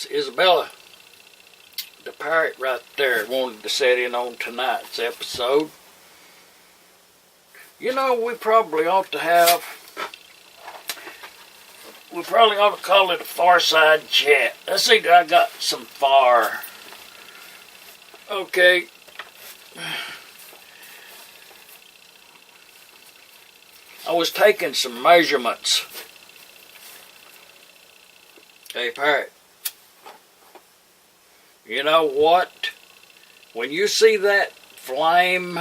Isabella, the parrot right there, wanted to set in on tonight's episode. You know, we probably ought to call it a Fireside Chat. Let's see, I got some fire. Okay. I was taking some measurements. Hey, parrot. You know what? When you see that flame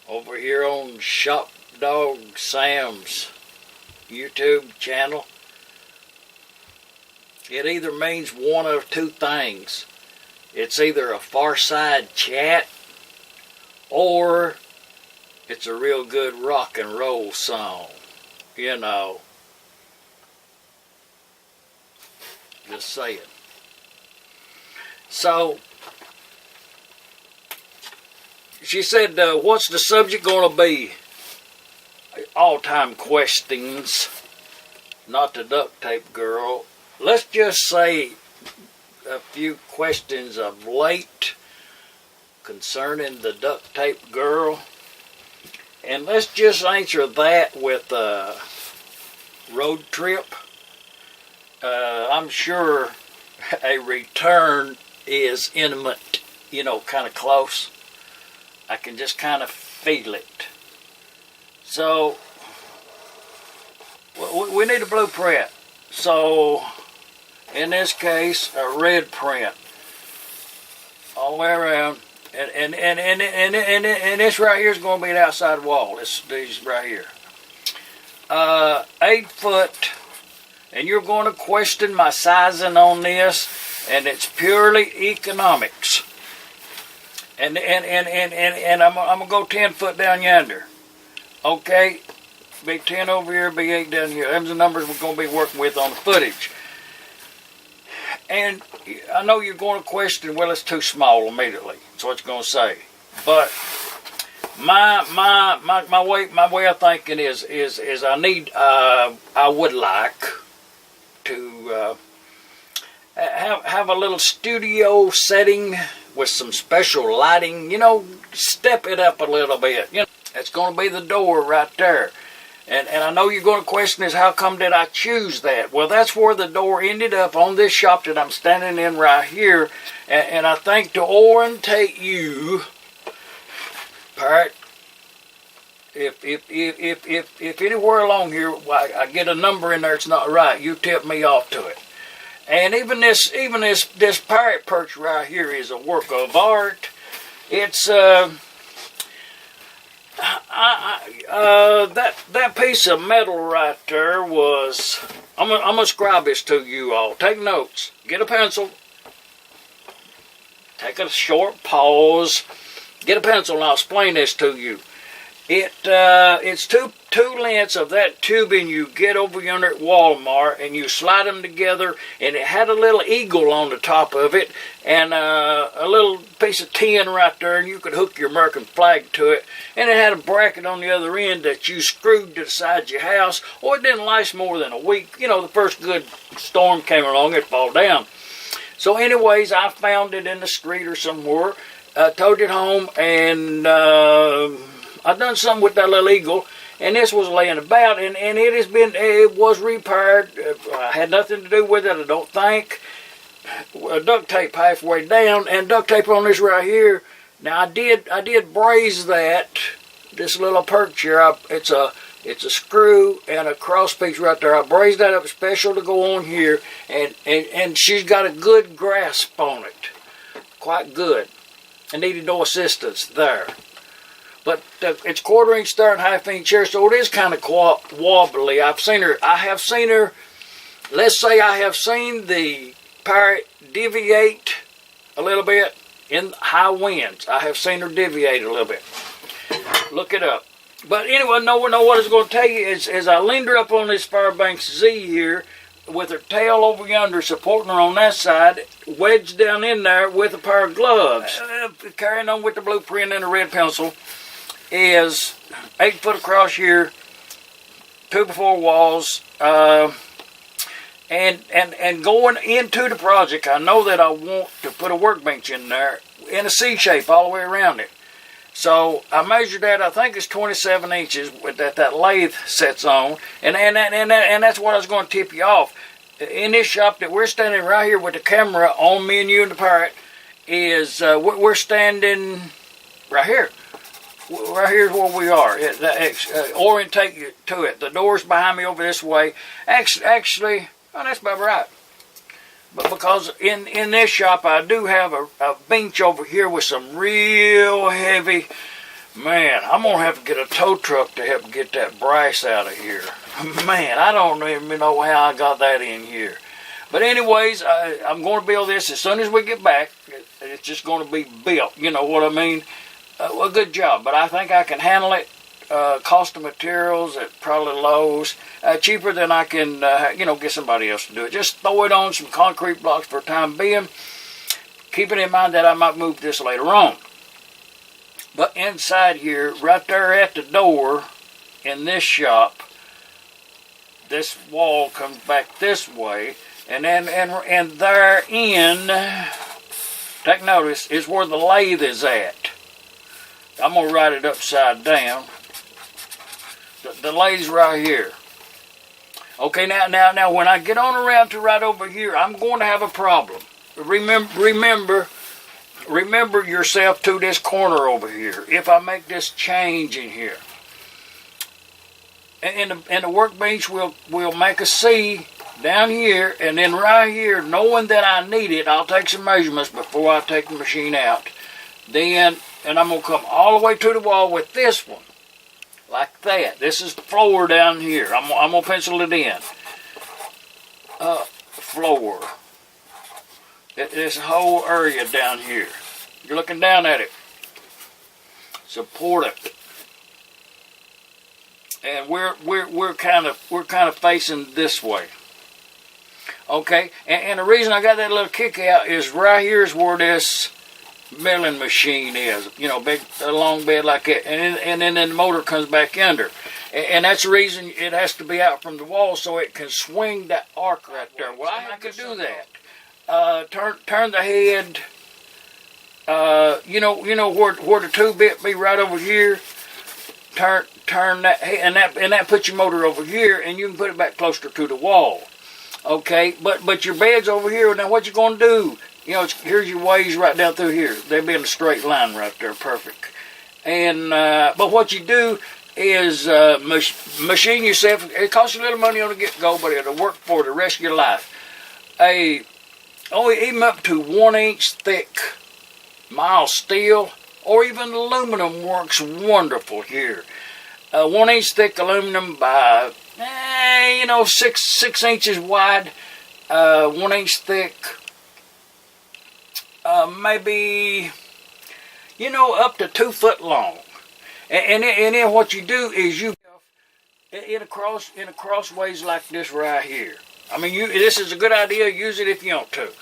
over here on Shop Dog Sam's YouTube channel, it either means one of two things. It's either a Fireside Chat or it's a real good rock and roll song. You know. Just saying. So, she said, what's the subject going to be? All-time questions. Not the duct tape girl. Let's just say a few questions of late concerning the duct tape girl. And let's just answer that with a road trip. I'm sure a return is intimate, you know, kind of close. I can just kind of feel it. So, we need a blueprint. So, in this case, a red print. All the way around. And this right here is going to be the outside wall. These right here. 8 foot. And you're going to question my sizing on this. And it's purely economics. And I'm going to go 10 foot down yonder. Okay? Be 10 over here, be 8 down here. Them's the numbers we're going to be working with on the footage. And I know you're going to question, well, it's too small immediately. That's what you're going to say. But my way of thinking is I would like to have a little studio setting with some special lighting. You know, step it up a little bit. You know, it's going to be the door right there. And I know you're going to question is, how come did I choose that? Well, that's where the door ended up on this shop that I'm standing in right here. And I think to orientate you, parrot, if anywhere along here I get a number in there it's not right, you tip me off to it. And even this parrot perch right here is a work of art. It's that piece of metal right there was. I'm gonna describe this to you all. Take notes. Get a pencil. Take a short pause. Get a pencil and I'll explain this to you. It's two lengths of that tubing you get over yonder at Walmart, and you slide them together, and it had a little eagle on the top of it, and a little piece of tin right there, and you could hook your American flag to it, and it had a bracket on the other end that you screwed to the side of your house. Or it didn't last more than a week. You know, the first good storm came along, it'd fall down. So anyways, I found it in the street or somewhere, towed it home, and I done something with that little eagle, and this was laying about, and it was repaired. I had nothing to do with it, I don't think. Duct tape halfway down, and duct tape on this right here. Now I did braze this little perch here. It's a screw and a cross piece right there. I brazed that up special to go on here, and she's got a good grasp on it, quite good. I needed no assistance there. But it's 1/4 inch there and 1/2 inch here, so it is kind of wobbly. I have seen her, let's say I have seen the parrot deviate a little bit in high winds. I have seen her deviate a little bit. Look it up. But anyway, know what I was going to tell you is, as I leaned her up on this Fairbanks Z here, with her tail over yonder, supporting her on that side, wedged down in there with a pair of gloves. Carrying on with the blueprint and a red pencil. Is 8 foot across here, 2 by 4 walls, and And going into the project, I know that I want to put a workbench in there in a C shape all the way around it. So I measured that. I think it's 27 inches that lathe sets on, and that's what I was going to tip you off. In this shop that we're standing right here with the camera on me and you and the parrot is we're standing right here. Right here's where we are. Orientate you to it. The door's behind me over this way. Actually, oh, that's about right. But because in this shop I do have a bench over here with some real heavy, man, I'm going to have to get a tow truck to help get that brass out of here. Man, I don't even know how I got that in here. But anyways, I'm going to build this as soon as we get back. It's just going to be built, you know what I mean? Well, good job, but I think I can handle it. Cost of materials at probably Lowe's, cheaper than I can, get somebody else to do it. Just throw it on some concrete blocks for the time being, keeping in mind that I might move this later on. But inside here, right there at the door in this shop, this wall comes back this way, and therein, take notice, is where the lathe is at. I'm going to write it upside down. The lady's right here. Okay, now, when I get on around to right over here, I'm going to have a problem. Remember yourself to this corner over here. If I make this change in here, and the workbench will make a C down here, and then right here, knowing that I need it, I'll take some measurements before I take the machine out. And I'm going to come all the way to the wall with this one. Like that. This is the floor down here. I'm going to pencil it in. Floor. This whole area down here. You're looking down at it. Support it. And we're kind of facing this way. Okay? And the reason I got that little kick out is right here is where this milling machine is, big, a long bed like that, and then the motor comes back under, and that's the reason it has to be out from the wall so it can swing that arc right there. Well, I could do that. Turn the head. Where the two bit be right over here. Turn that, and that puts your motor over here, and you can put it back closer to the wall. Okay, but your bed's over here. Now what you gonna do? Here's your ways right down through here. They'll be in a straight line right there, perfect. And but what you do is machine yourself. It costs you a little money on the get-go, but it'll work for the rest of your life. Even up to 1 inch thick mild steel or even aluminum works wonderful here. 1 inch thick aluminum by 6 inches wide, 1 inch thick. Maybe, up to 2 foot long. And then what you do is you in a crossways like this right here. I mean, this is a good idea. Use it if you want to.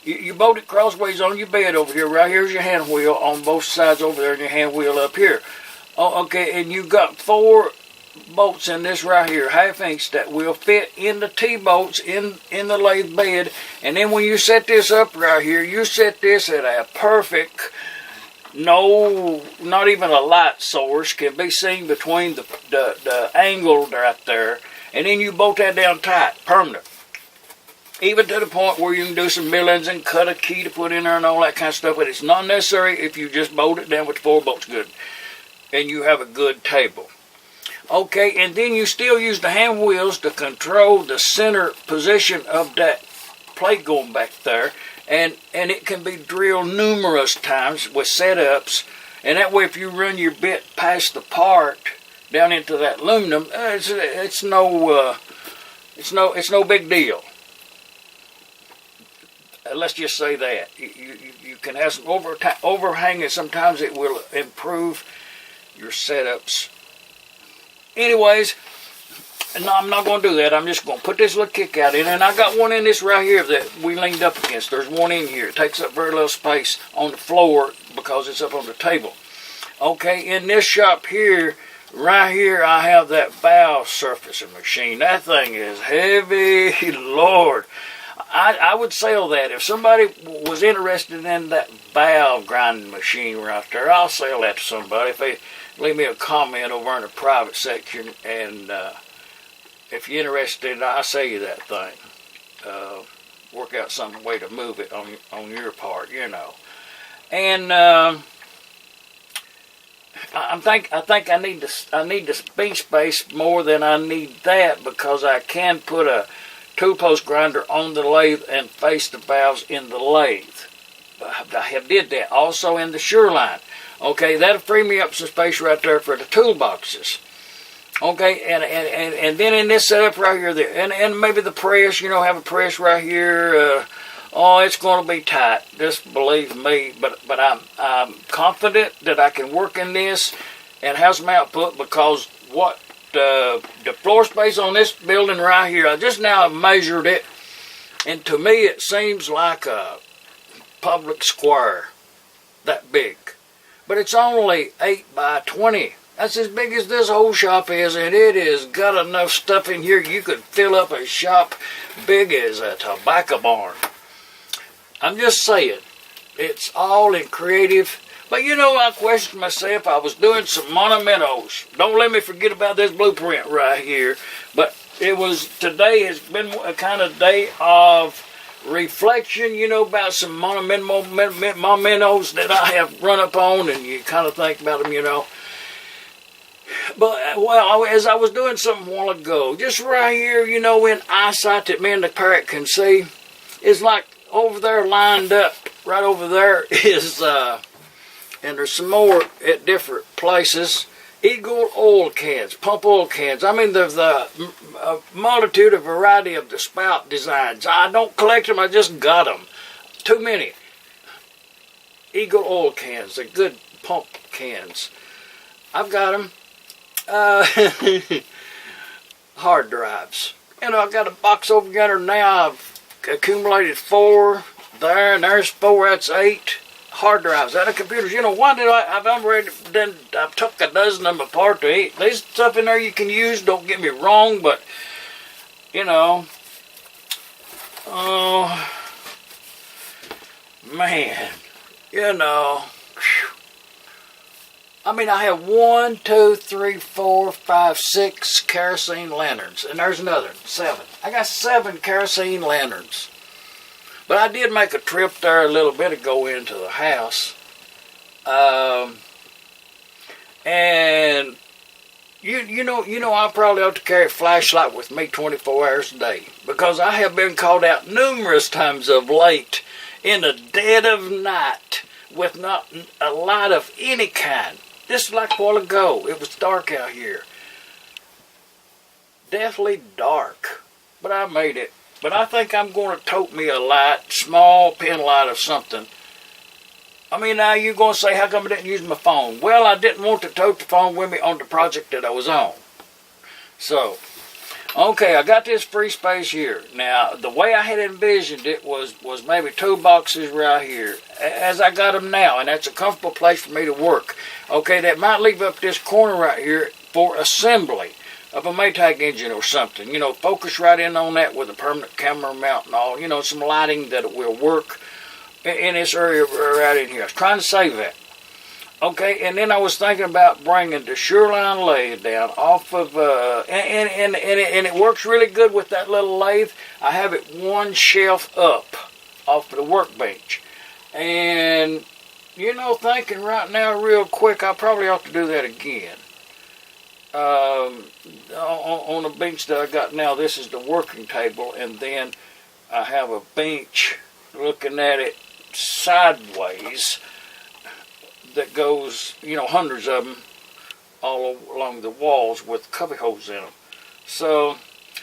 You bolt it crossways on your bed over here. Right here's your hand wheel on both sides over there, and your hand wheel up here. Oh, okay, and you got 4 bolts in this right here, 1/2 inch, that will fit in the T-bolts in the lathe bed. And then when you set this up right here, you set this at a perfect, not even a light source can be seen between the angle right there. And then you bolt that down tight, permanent. Even to the point where you can do some millings and cut a key to put in there and all that kind of stuff. But it's not necessary if you just bolt it down with the 4 bolts good. And you have a good table. Okay, and then you still use the hand wheels to control the center position of that plate going back there. And it can be drilled numerous times with setups. And that way, if you run your bit past the part down into that aluminum, it's no big deal. Let's just say that. You can have some overhang, and sometimes it will improve your setups. Anyways, no, I'm not going to do that. I'm just going to put this little kick out in. And I got one in this right here that we leaned up against. There's one in here. It takes up very little space on the floor because it's up on the table. Okay, in this shop here, Right here, I have that valve surfacing machine. That thing is heavy, Lord. I would sell that. If somebody was interested in that valve grinding machine right there, I'll sell that to somebody. If they leave me a comment over in the private section, and if you're interested, I'll sell you that thing. Work out some way to move it on your part, you know. And I think I need the bench space more than I need that, because I can put a two-post grinder on the lathe and face the valves in the lathe. I have did that also in the Shoreline. Okay, that'll free me up some space right there for the toolboxes. Okay, and then in this setup right here, and maybe the press, you know, have a press right here. It's going to be tight. Just believe me. But I'm confident that I can work in this and have some output, because what the floor space on this building right here, I just now measured it, and to me it seems like a public square, that big. But it's only 8 by 20. That's as big as this whole shop is, and it has got enough stuff in here you could fill up a shop big as a tobacco barn. I'm just saying, it's all in creative. But you know, I questioned myself. I was doing some monumentos. Don't let me forget about this blueprint right here. But today has been a kind of day of reflection, you know, about some monumentos that I have run up on, and you kind of think about them, you know. But, well, as I was doing something a while ago, just right here, you know, in eyesight that me and the parrot can see, it's like over there lined up, right over there is, and there's some more at different places, Eagle oil cans, pump oil cans. I mean, there's a multitude, a variety of the spout designs. I don't collect them, I just got them. Too many. Eagle oil cans, they're good pump cans. I've got them. Hard drives. You know, I've got a box over yonder now. I've accumulated 4 there, and there's 4, that's 8 hard drives out of computers. You know, why did I've took a dozen of them apart to eat. There's stuff in there you can use, don't get me wrong, but, you know, oh, man, you know, whew. I mean, I have 1, 2, 3, 4, 5, 6 kerosene lanterns, and there's another 7. I got 7 kerosene lanterns. But I did make a trip there a little bit ago into the house, and you know, I probably ought to carry a flashlight with me 24 hours a day, because I have been called out numerous times of late in the dead of night with not a light of any kind. Just like a while ago, it was dark out here, deathly dark, but I made it. But I think I'm going to tote me a light, small pin light of something. I mean, now you're going to say, how come I didn't use my phone? Well, I didn't want to tote the phone with me on the project that I was on. So, okay, I got this free space here. Now, the way I had envisioned it was maybe 2 boxes right here, as I got them now, and that's a comfortable place for me to work. Okay, that might leave up this corner right here for assembly of a Maytag engine or something. You know, focus right in on that with a permanent camera mount and all. You know, some lighting that will work in this area right in here. I was trying to save that. Okay, and then I was thinking about bringing the Shoreline lathe down off of, and it works really good with that little lathe. I have it 1 shelf up off of the Workbench. And, you know, thinking right now real quick, I probably ought to do that again. On the bench that I got now, this is the working table, and then I have a bench looking at it sideways that goes, you know, hundreds of them all along the walls with cubby holes in them. So,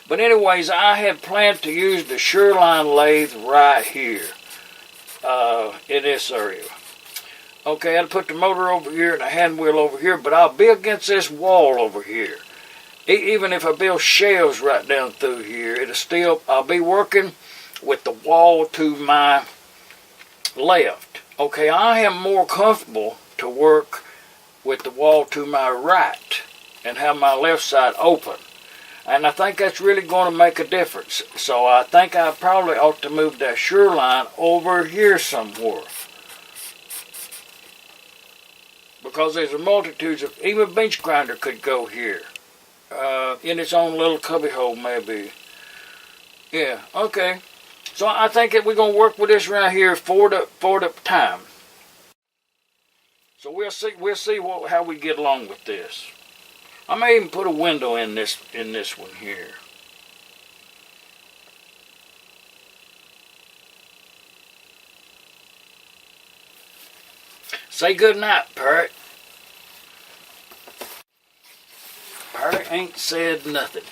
but anyways, I had planned to use the Shoreline lathe right here in this area. Okay, I'll put the motor over here and the hand wheel over here, but I'll be against this wall over here. Even if I build shelves right down through here, I'll be working with the wall to my left. Okay, I am more comfortable to work with the wall to my right. and have my left side open. And I think that's really going to make a difference. So I think I probably ought to move that shoreline over here somewhere. Because there's a multitude of, even a bench grinder could go here. In its own little cubby hole maybe. Yeah, okay. So I think that we're going to work with this right here for the time. So we'll see how we get along with this. I may even put a window in this one here. Say good night, parrot. Parrot ain't said nothing.